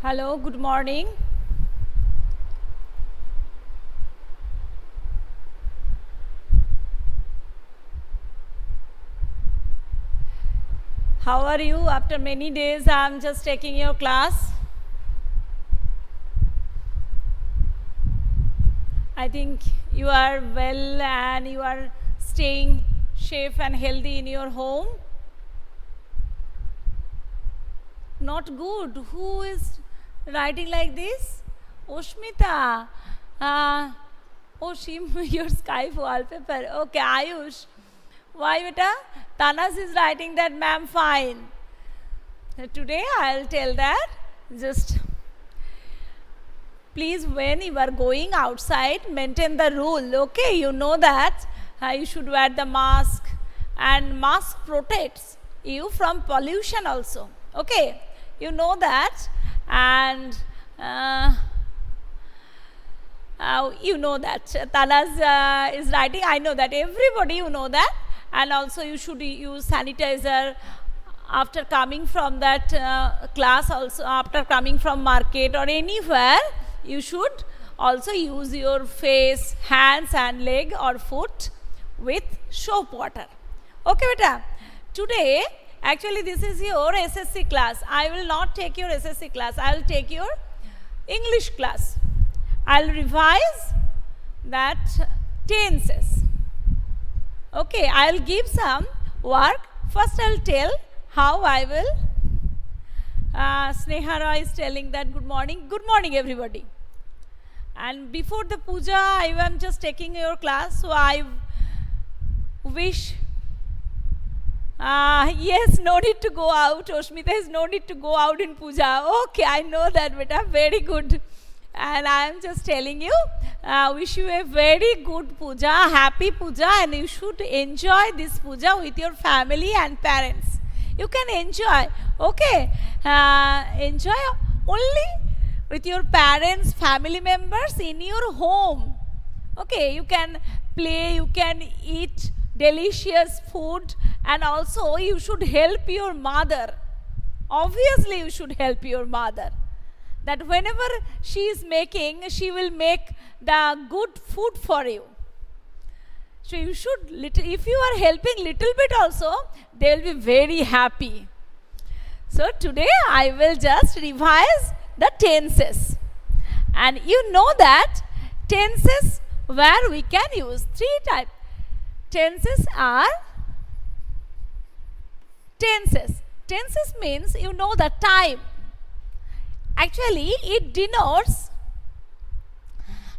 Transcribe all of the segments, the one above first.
Hello, good morning. How are you? After many days, I am just taking your class. I think you are well and you are staying safe and healthy in your home. Not good. Who is writing like this? Oshmita. She your Skype wallpaper. Okay, Ayush. Why beta? Tanas is writing that ma'am fine. Today I'll tell that just please when you are going outside maintain the rule. Okay, you know that you should wear the mask and mask protects you from pollution also. Okay, you know that and you know that Tanas is writing. I know that everybody you know that, and also you should use sanitizer after coming from that class. Also after coming from market or anywhere, you should also use your face, hands, and leg or foot with soap water. Okay, beta. Today, actually, this is your SSC class. I will not take your SSC class. I will take your English class. I'll revise that tenses. Okay, I'll give some work. First, I'll tell how I will. Sneha Roy is telling that good morning everybody. And before the puja, I am just taking your class, so I wish. Yes, no need to go out. Oshmita is no need to go out in puja. Okay, I know that, beta. Very good. And I am just telling you, wish you a very good puja, happy puja, and you should enjoy this puja with your family and parents. You can enjoy, okay? Enjoy only with your parents, family members in your home. Okay, you can play, you can eat delicious food, and also you should help your mother. Obviously, you should help your mother. That whenever she is making, she will make the good food for you. So you should, if you are helping little bit also, they will be very happy. So today I will just revise the tenses. And you know that tenses where we can use three types. Tenses are tenses. Tenses means you know the time. Actually, it denotes,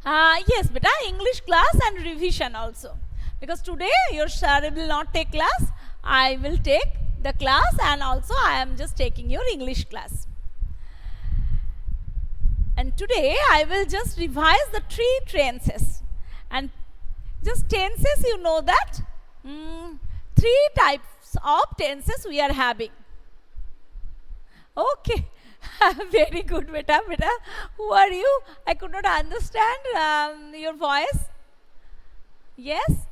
yes, beta, English class and revision also. Because today your sir will not take class, I will take the class, and also I am just taking your English class. And today I will just revise the three tenses. And just tenses, you know that three types of tenses we are having. Okay. Very good, beta. Who are you? I could not understand your voice. Yes?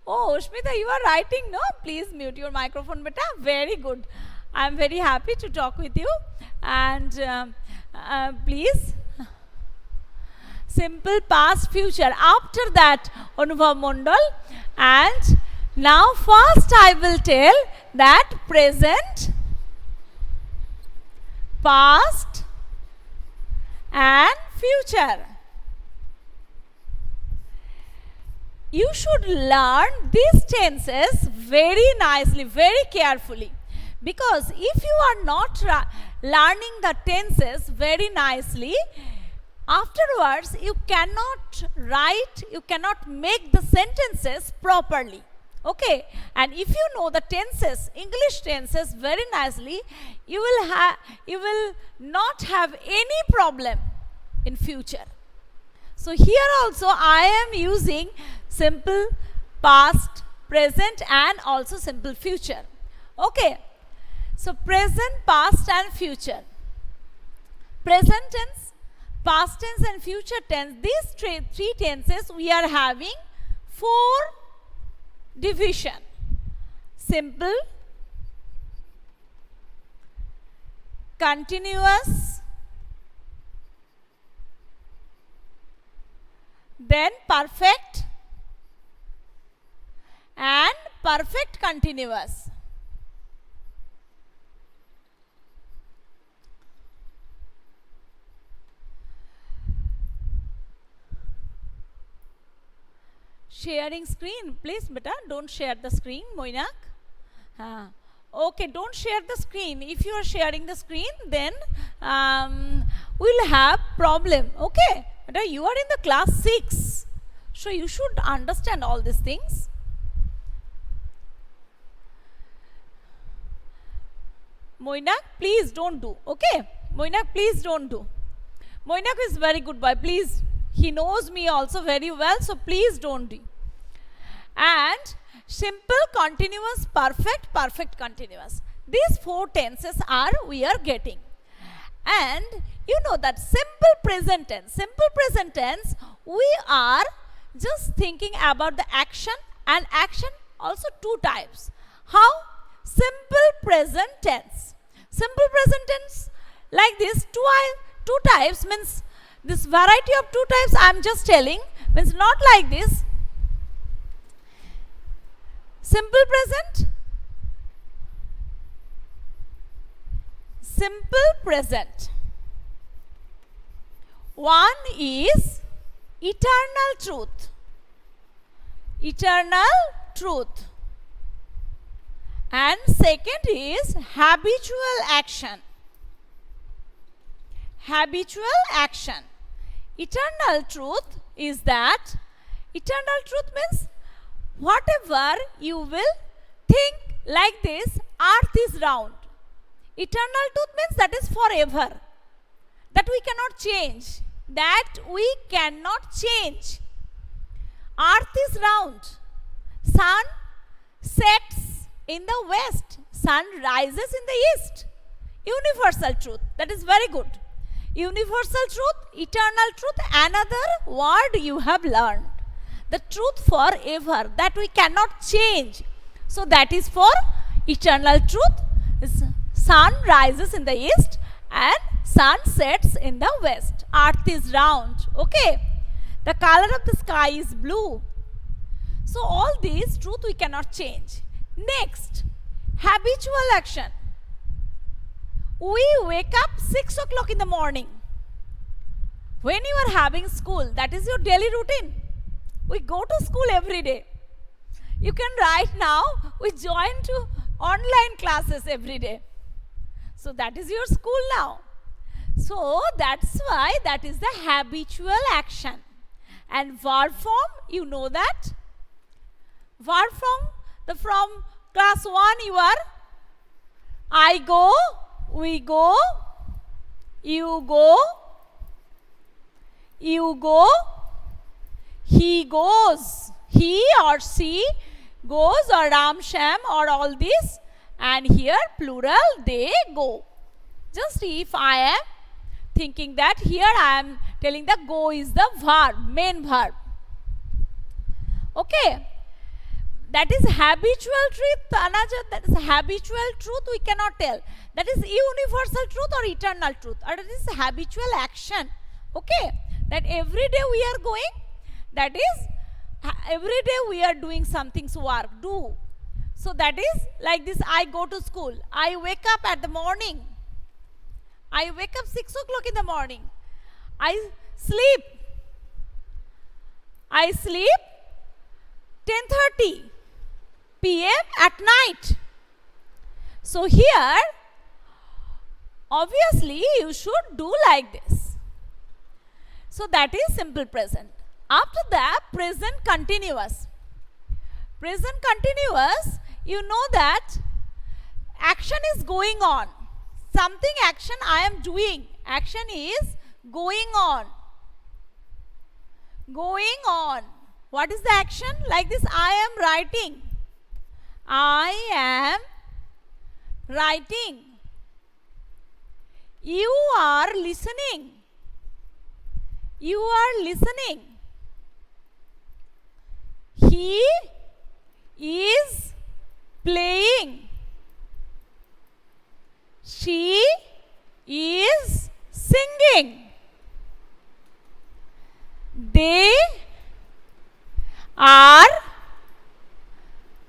Oh, Ushmita, you are writing, no? Please mute your microphone, beta. Very good. I am very happy to talk with you. And please, simple past future. After that, Anubhav Mondal. And now first I will tell that present, past and future. You should learn these tenses very nicely, very carefully. Because if you are not learning the tenses very nicely, afterwards you cannot write, you cannot make the sentences properly. Okay, and if you know the tenses, English tenses very nicely, you will not have any problem in future. So here also I am using simple past, present, and also simple future. Okay, so present, past, and future. Present tense, past tense, and future tense. These three tenses we are having 4 division. Simple, continuous, then perfect and perfect continuous. Sharing screen, please beta, don't share the screen, Moinak. Okay, don't share the screen. If you are sharing the screen, then we'll have problem. Okay, beta, you are in the class 6, so you should understand all these things. Moinak, please don't do. Okay, Moinak, please don't do. Moinak is very good boy. Please, he knows me also very well, so please don't do. And simple, continuous, perfect, perfect, continuous. These 4 tenses are we are getting. And you know that simple present tense, we are just thinking about the action, and action also 2 types. How? Simple present tense. Simple present tense like this, two types, means this variety of 2 types I am just telling, means not like this. Simple present, simple present. One is eternal truth, eternal truth. And second is habitual action, habitual action. Eternal truth is that, eternal truth means whatever you will think like this, earth is round. Eternal truth means that is forever, that we cannot change, that we cannot change. Earth is round, sun sets in the west, sun rises in the east. Universal truth, that is very good. Universal truth, eternal truth, another word you have learned. The truth forever, that we cannot change. So that is for eternal truth. Sun rises in the east and sun sets in the west. Earth is round. Okay. The color of the sky is blue. So all these truth we cannot change. Next, habitual action. We wake up 6 o'clock in the morning. When you are having school, that is your daily routine. We go to school every day. You can write now, we join to online classes every day. So that is your school now. So that's why that is the habitual action. And verb form, you know that. Verb form, from class 1 you are, I go, we go, you go, you go, he goes, he or she goes, or Ram, Sham, or all this, and here plural, they go. Just if I am thinking that, here I am telling that go is the verb, main verb. Okay, that is habitual truth. Another, that is habitual truth we cannot tell. That is universal truth or eternal truth, or that is habitual action. Okay, that every day we are going, that is every day we are doing something's work, do. So that is like this, I go to school, I wake up at the morning, I wake up 6 o'clock in the morning, I sleep 10:30 p.m. at night. So here obviously you should do like this. So that is simple present. After that, present continuous. Present continuous, you know that action is going on. Something action I am doing. Action is going on. Going on. What is the action? Like this, I am writing. I am writing. You are listening. You are listening. He is playing. She is singing. They are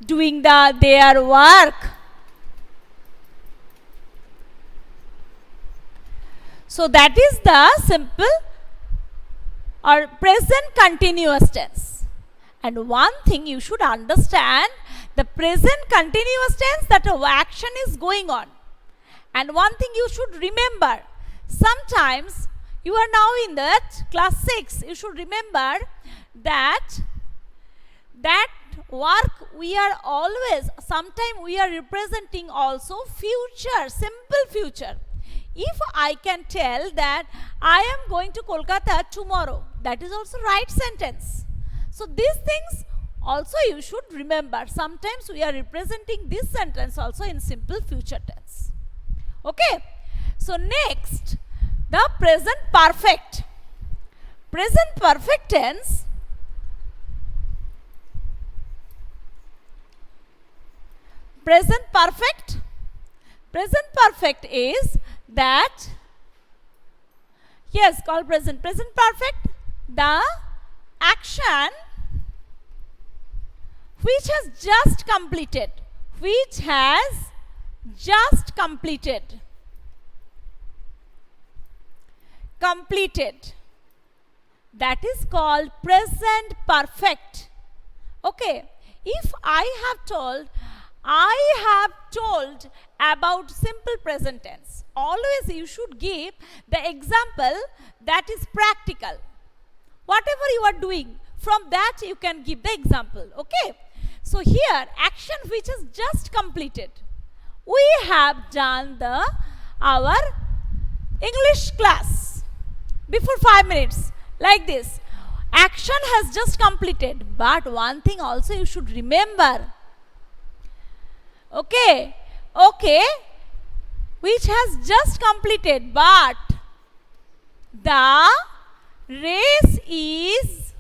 doing their work. So that is the simple or present continuous tense. And one thing you should understand, the present continuous tense, that action is going on. And one thing you should remember, sometimes you are now in that class 6, you should remember that work we are always, sometimes we are representing also future, simple future. If I can tell that I am going to Kolkata tomorrow, that is also right sentence. So these things also you should remember. Sometimes we are representing this sentence also in simple future tense. Okay. So next, the present perfect. Present perfect tense. Present perfect is that, yes, called present perfect, the action which has just completed, completed, that is called present perfect. Okay, if I have told about simple present tense, always you should give the example that is practical. Whatever you are doing, from that you can give the example. Okay. So here, action which is just completed. We have done our English class before 5 minutes, like this. Action has just completed, but one thing also you should remember. Okay, which has just completed, but the race is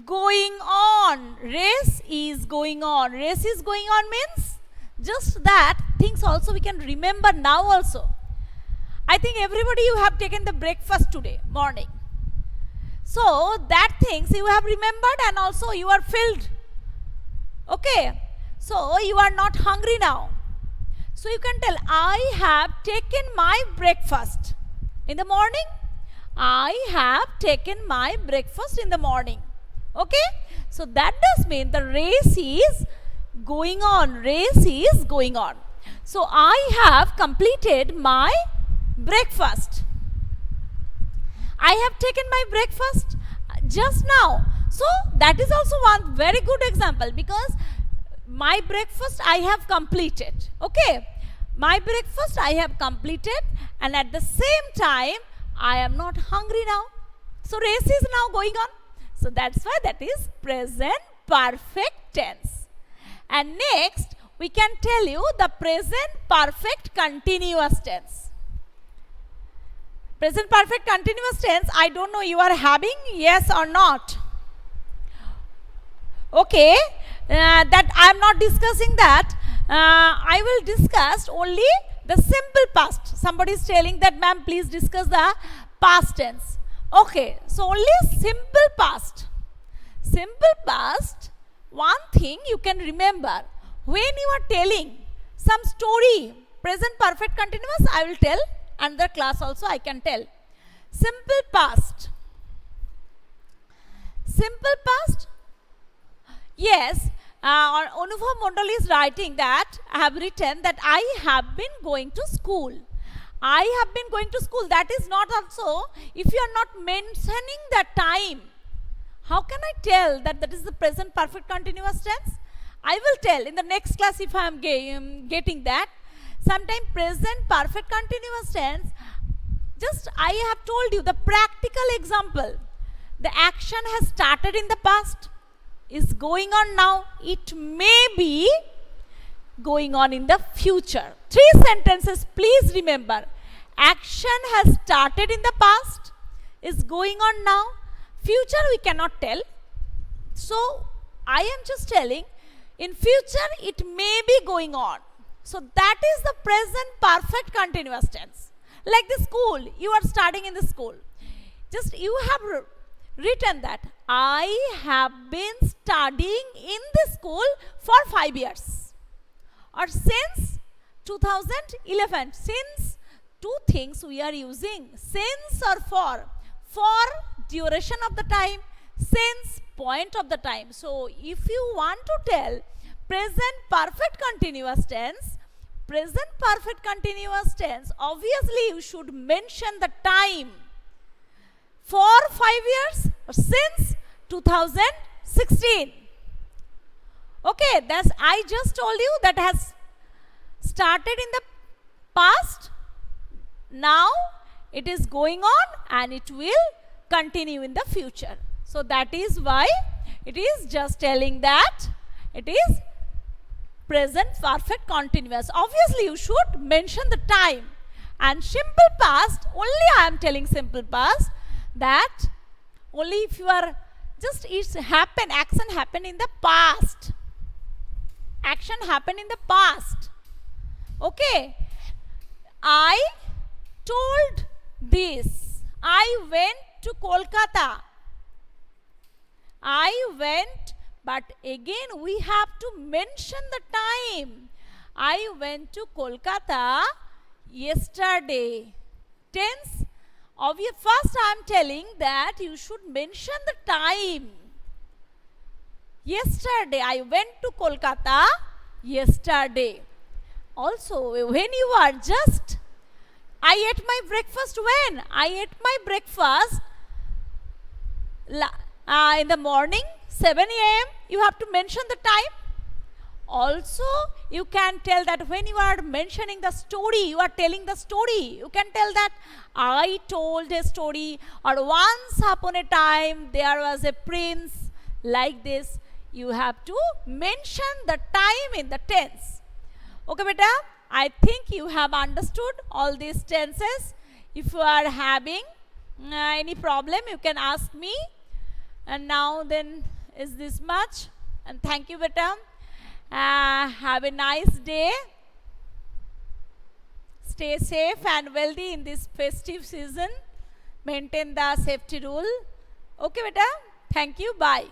going on. Race is going on means just that things also we can remember now also. I think everybody you have taken the breakfast today morning. So that things you have remembered and also you are filled. Okay. So you are not hungry now. So you can tell, I have taken my breakfast in the morning. I have taken my breakfast in the morning. Okay. So that does mean the race is going on. So I have completed my breakfast. I have taken my breakfast just now. So that is also one very good example, because my breakfast I have completed. Okay. My breakfast I have completed, and at the same time I am not hungry now. So race is now going on. So that's why that is present perfect tense. And next we can tell you the present perfect continuous tense. Present perfect continuous tense, I don't know you are having, yes or not. Okay, that I am not discussing that. I will discuss only the simple past. Somebody is telling that, ma'am, please discuss the past tense. Okay, so only simple past. Simple past, one thing you can remember, when you are telling some story, present perfect continuous, I will tell, another class also I can tell. Simple past. Simple past, yes, Anubhav Mondal is writing that, I have written that I have been going to school. I have been going to school. That is not also, if you are not mentioning the time, how can I tell that that is the present perfect continuous tense? I will tell in the next class if I am getting that. Sometime present perfect continuous tense, just I have told you the practical example. The action has started in the past, is going on now, it may be going on in the future. 3 sentences, please remember. Action has started in the past, is going on now, future we cannot tell. So I am just telling, in future it may be going on. So that is the present perfect continuous tense. Like the school, you are studying in the school. Just you have written that I have been studying in the school for 5 years. Or since 2011. Since, two things we are using. Since or for. For duration of the time. Since, point of the time. So if you want to tell present perfect continuous tense, obviously you should mention the time. For 5 years or since 2016. Okay, that's I just told you that has started in the past. Now it is going on and it will continue in the future. So that is why it is just telling that it is present perfect continuous. Obviously you should mention the time. And simple past, only I am telling simple past, that only if you are just it's happen, action happen in the past. Action happen in the past. Okay. I told this. I went to Kolkata. I went, but again we have to mention the time. I went to Kolkata yesterday. Tense. First I am telling that you should mention the time. Yesterday, I went to Kolkata yesterday. Also, when you are just, I ate my breakfast when? I ate my breakfast in the morning, 7 a.m. You have to mention the time. Also, you can tell that when you are mentioning the story, you are telling the story. You can tell that I told a story, or once upon a time there was a prince, like this. You have to mention the time in the tense. Okay, beta? I think you have understood all these tenses. If you are having any problem, you can ask me. And now then is this much. And thank you, beta. Have a nice day. Stay safe and wealthy in this festive season. Maintain the safety rule. Okay, beta. Thank you. Bye.